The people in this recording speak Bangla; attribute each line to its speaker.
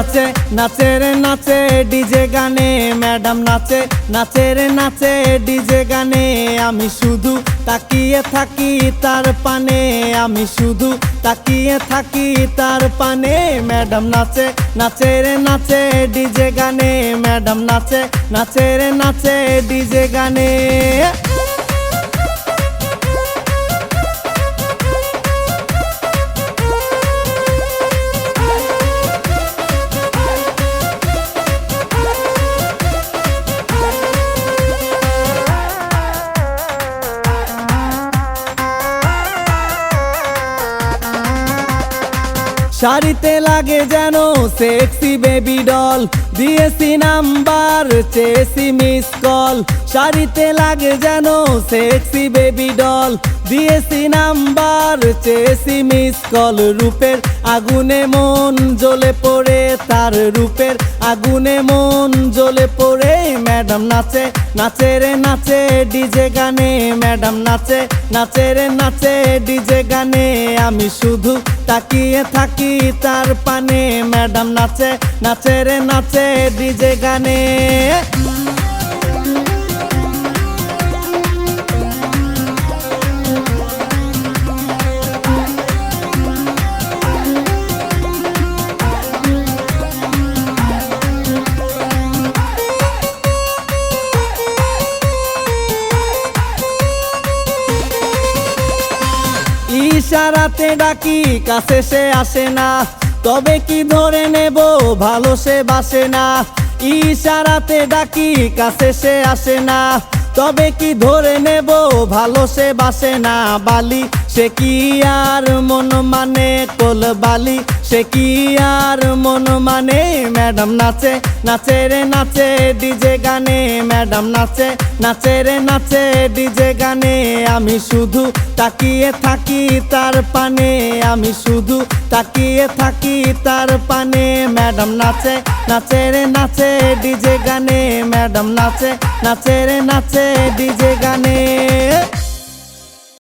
Speaker 1: নাচে নাচে রে নাচে ডিজে গানে, ম্যাডাম নাচে নাচে রে নাচে ডিজে গানে। আমি শুধু তাকিয়ে থাকি তার পানে, আমি শুধু তাকিয়ে থাকি তার পানে। ম্যাডাম নাচে নাচে রে নাচে ডিজে গানে, ম্যাডাম নাচে নাচে রে নাচে ডিজে গানে। শাড়িতে লাগে যেন সেক্সি বেবি ডল, দিয়েছি নাম্বার চেয়েছি মিস কল। শাড়িতে লাগে যেন সেক্সি বেবি ডল, দিয়েছি নাম্বার চেয়েছি মিস কল। রূপের আগুনে মন জ্বলে পড়ে, তার রূপের আগুনে মন জ্বলে পড়ে। ম্যাডাম নাচে নাচে রে নাচে ডিজে গানে, ম্যাডাম নাচে নাচে রে নাচে ডিজে গানে। আমি শুধু তাকিয়ে থাকি তার পানে, ম্যাডাম নাচে নাচে রে নাচে ডিজে গানে। ইশারাতে ডাকি কাছে সে আসে না, তবে কি ধরে নেব ভালো সে বাসে না। ইশারাতে ডাকি কাছে সে আসে না, তবে কি ধরে নেব ভালো সে বাসে না। বালি সে কি আর মন মানে, কোল বালি সে কি আর মন মানে। ম্যাডাম নাচে নাচে রে নাচে ডিজে গানে, ম্যাডাম নাচে নাচে রে নাচে ডিজে গানে। আমি শুধু তাকিয়ে থাকি তার পানে, আমি শুধু তাকিয়ে থাকি তার পানে। ম্যাডাম নাচে নাচে রে নাচে ডিজে গানে, ম্যাডাম নাচে নাচে রে নাচে ডিজে গানে।